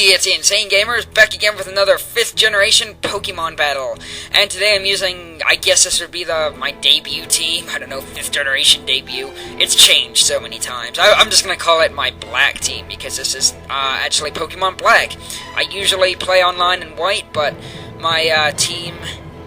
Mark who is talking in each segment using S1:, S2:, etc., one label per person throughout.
S1: Hey, it's the Insane Gamers, back again with another 5th generation Pokemon battle. And today I'm using, I guess this would be my debut team. I don't know, 5th generation debut. It's changed so many times. I'm just going to call it my black team, because this is actually Pokemon Black. I usually play online in white, but my team,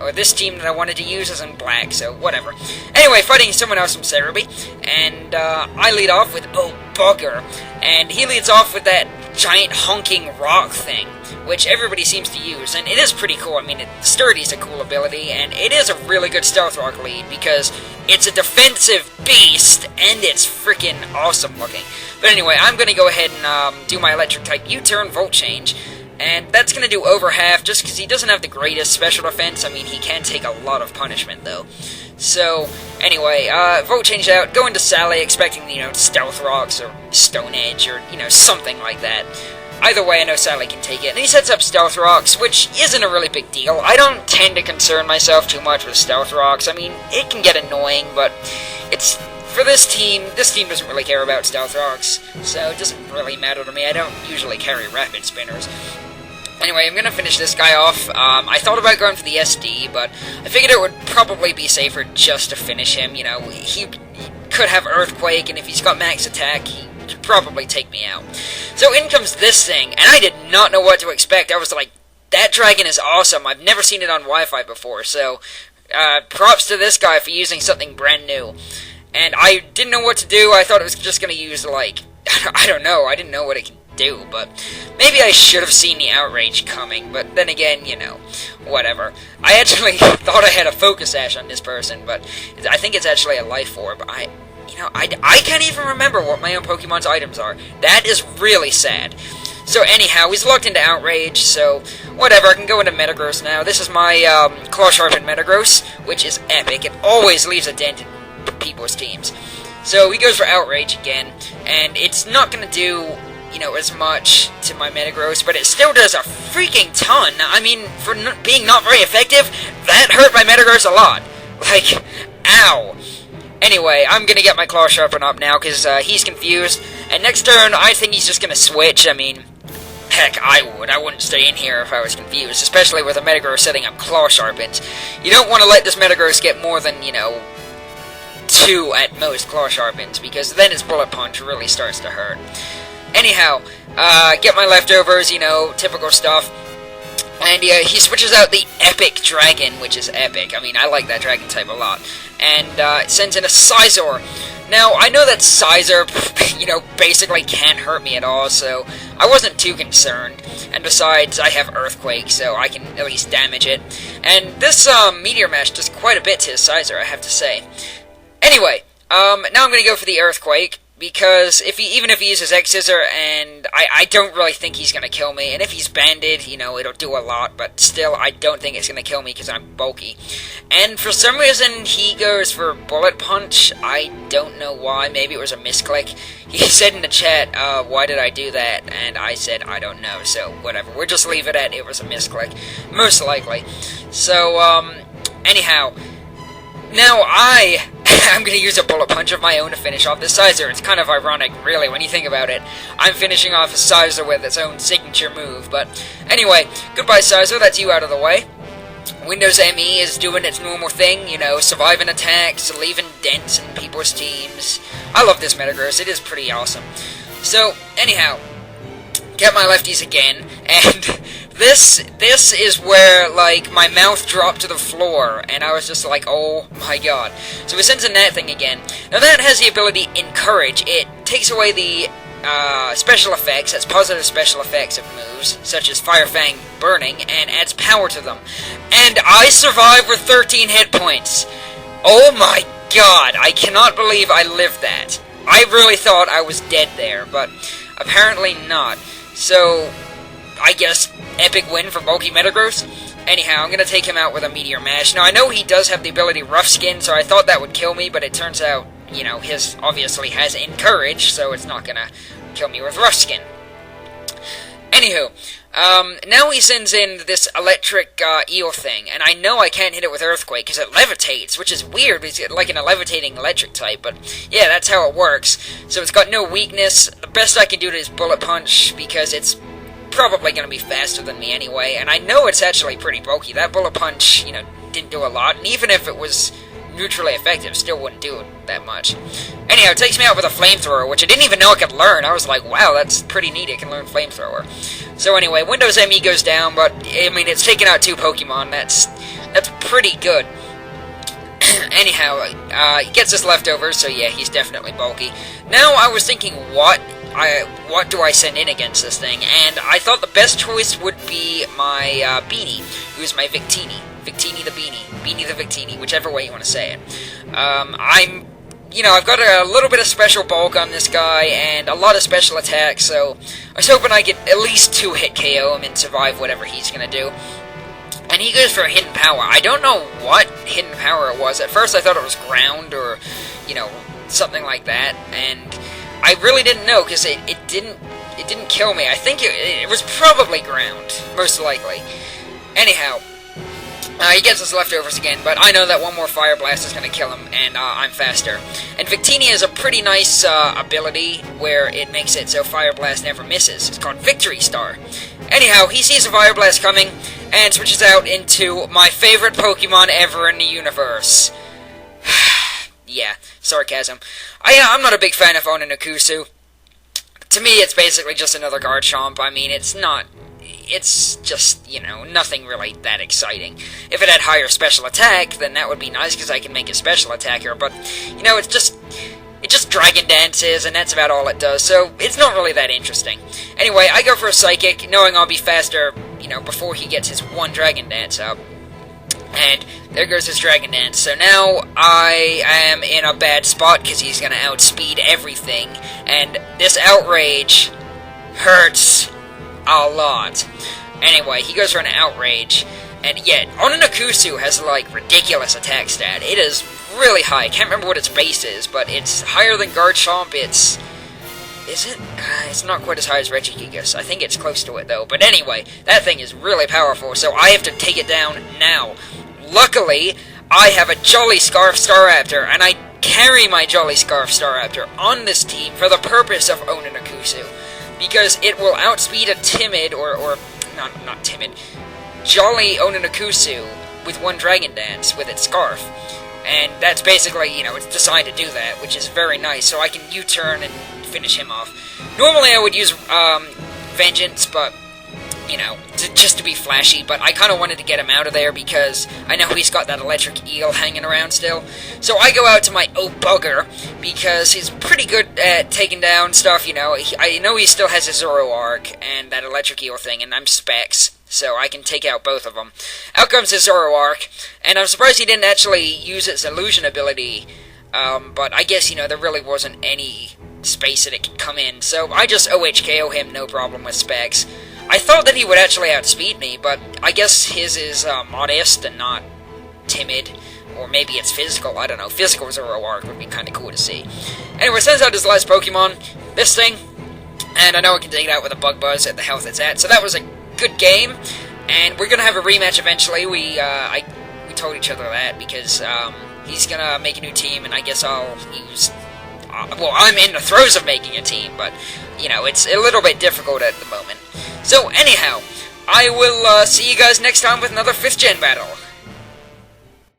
S1: or this team that I wanted to use is in black, so whatever. Anyway, fighting someone else from Serebii, and I lead off with Bugger, and he leads off with that giant honking rock thing, which everybody seems to use, and it is pretty cool. I mean, Sturdy's a cool ability, and it is a really good Stealth Rock lead, because it's a defensive beast, and it's freaking awesome looking. But anyway, I'm going to go ahead and do my electric type U-turn Volt Change, and that's going to do over half, just because he doesn't have the greatest special defense. I mean, he can take a lot of punishment, though. So, anyway, Volt Change out, go into Sally, expecting, Stealth Rocks, or Stone Edge, or, something like that. Either way, I know Sally can take it. And he sets up Stealth Rocks, which isn't a really big deal. I don't tend to concern myself too much with Stealth Rocks. I mean, it can get annoying, but it's... For this team doesn't really care about Stealth Rocks, so it doesn't really matter to me. I don't usually carry Rapid Spinners. Anyway, I'm going to finish this guy off. I thought about going for the SD, but I figured it would probably be safer just to finish him. He could have Earthquake, and if he's got max attack, he could probably take me out. So in comes this thing, and I did not know what to expect. I was like, that dragon is awesome. I've never seen it on Wi-Fi before, so props to this guy for using something brand new. And I didn't know what to do. I thought it was just going to use, like, I don't know. I didn't know what it could do, but maybe I should have seen the Outrage coming, but then again, whatever. I actually thought I had a Focus Sash on this person, but I think it's actually a Life Orb. I can't even remember what my own Pokemon's items are. That is really sad. So anyhow, he's locked into Outrage, so whatever, I can go into Metagross now. This is my Claw Sharpened Metagross, which is epic. It always leaves a dent in people's teams. So he goes for Outrage again, and it's not going to do, as much to my Metagross, but it still does a freaking ton. I mean, for being not very effective, that hurt my Metagross a lot. Like, ow. Anyway, I'm going to get my Claw Sharpen up now, because he's confused, and next turn, I think he's just going to switch. I mean, heck, I wouldn't stay in here if I was confused, especially with a Metagross setting up Claw Sharpens. You don't want to let this Metagross get more than, 2 at most Claw Sharpens, because then his Bullet Punch really starts to hurt. Anyhow, get my leftovers, typical stuff. And he switches out the Epic Dragon, which is epic. I mean, I like that Dragon type a lot. And sends in a Scizor. Now, I know that Scizor, basically can't hurt me at all, so I wasn't too concerned. And besides, I have Earthquake, so I can at least damage it. And this Meteor Mash does quite a bit to his Scizor, I have to say. Anyway, now I'm going to go for the Earthquake, because even if he uses X-Scissor, and I don't really think he's going to kill me, and if he's banded, it'll do a lot, but still, I don't think it's going to kill me because I'm bulky. And for some reason, he goes for Bullet Punch. I don't know why. Maybe it was a misclick. He said in the chat, why did I do that? And I said, I don't know, so whatever. We'll just leave it at it was a misclick, most likely. So, anyhow, now I'm going to use a Bullet Punch of my own to finish off this Scizor. It's kind of ironic, really, when you think about it. I'm finishing off a Scizor with its own signature move, but anyway, goodbye Scizor, that's you out of the way. Windows ME is doing its normal thing, surviving attacks, leaving dents in people's teams. I love this Metagross, it is pretty awesome. So, anyhow, get my lefties again, and this is where, like, my mouth dropped to the floor, and I was just like, oh my god. So he sends in that thing again. Now that has the ability Encourage. It takes away the special effects, that's positive special effects of moves, such as Fire Fang Burning, and adds power to them. And I survived with 13 hit points. Oh my god, I cannot believe I lived that. I really thought I was dead there, but apparently not. So, I guess, epic win for bulky Metagross. Anyhow, I'm going to take him out with a Meteor Mash. Now, I know he does have the ability Rough Skin, so I thought that would kill me, but it turns out, his obviously has Encourage, so it's not going to kill me with Rough Skin. Anywho, now he sends in this electric eel thing, and I know I can't hit it with Earthquake, because it levitates, which is weird, because it's like a levitating electric type, but yeah, that's how it works. So it's got no weakness. The best I can do is Bullet Punch, because it's probably going to be faster than me anyway, and I know it's actually pretty bulky. That bullet punch, didn't do a lot, and even if it was neutrally effective, still wouldn't do that much. Anyhow, it takes me out with a flamethrower, which I didn't even know I could learn. I was like, wow, that's pretty neat, I can learn flamethrower. So anyway, Windows ME goes down, but, I mean, it's taken out 2 Pokemon, that's pretty good. Anyhow, he gets his leftovers, so yeah, he's definitely bulky. Now, I was thinking, what do I send in against this thing? And I thought the best choice would be my Beanie, who's my Victini. Victini the Beanie. Beanie the Victini, whichever way you want to say it. I've got a little bit of special bulk on this guy, and a lot of special attacks, so I was hoping I could at least 2-hit KO him and survive whatever he's going to do. And he goes for a hidden power. I don't know what hidden power it was. At first I thought it was ground or, something like that. And I really didn't know because it didn't kill me. I think it was probably ground, most likely. Anyhow, he gets his leftovers again, but I know that one more Fire Blast is going to kill him, and I'm faster. And Victini is a pretty nice ability where it makes it so Fire Blast never misses. It's called Victory Star. Anyhow, he sees a Fire Blast coming, and switches out into my favorite Pokemon ever in the universe. Yeah, sarcasm. I'm not a big fan of Oninakusu. To me, it's basically just another Garchomp. I mean, it's just, nothing really that exciting. If it had higher special attack, then that would be nice, because I can make a special attacker, but, it just Dragon Dances, and that's about all it does, so it's not really that interesting. Anyway, I go for a Psychic, knowing I'll be faster, before he gets his 1 Dragon Dance up. And there goes his Dragon Dance. So now I am in a bad spot, because he's going to outspeed everything, and this Outrage hurts a lot. Anyway, he goes for an Outrage, and yet, Oninakusu has, ridiculous attack stat. It is really high. I can't remember what its base is, but it's higher than Garchomp. Is it? It's not quite as high as Regigigas. I think it's close to it, though. But anyway, that thing is really powerful, so I have to take it down now. Luckily, I have a Jolly Scarf Staraptor, and I carry my Jolly Scarf Staraptor on this team for the purpose of Oninakusu, because it will outspeed a timid, not timid, Jolly Oninakusu with 1 Dragon Dance with its Scarf. And that's basically, it's designed to do that, which is very nice, so I can U-turn and finish him off. Normally I would use Vengeance, but, just to be flashy, but I kind of wanted to get him out of there because I know he's got that electric eel hanging around still. So I go out to my Bugger because he's pretty good at taking down stuff, I know he still has his Zoroark and that electric eel thing, and I'm Specs, so I can take out both of them. Out comes his Zoroark, and I'm surprised he didn't actually use its illusion ability, but I guess, there really wasn't any space that it could come in, so I just OHKO him, no problem with Specs. I thought that he would actually outspeed me, but I guess his is modest and not timid, or maybe it's physical, I don't know. Physical Zoroark would be kind of cool to see. Anyway, sends out his last Pokemon, this thing, and I know I can take it out with a Bug Buzz at the health it's at, so that was a good game, and we're gonna have a rematch eventually. We told each other that, because he's gonna make a new team, and I guess I'll use... well, I'm in the throes of making a team, but, it's a little bit difficult at the moment. So, anyhow, I will see you guys next time with another 5th Gen battle.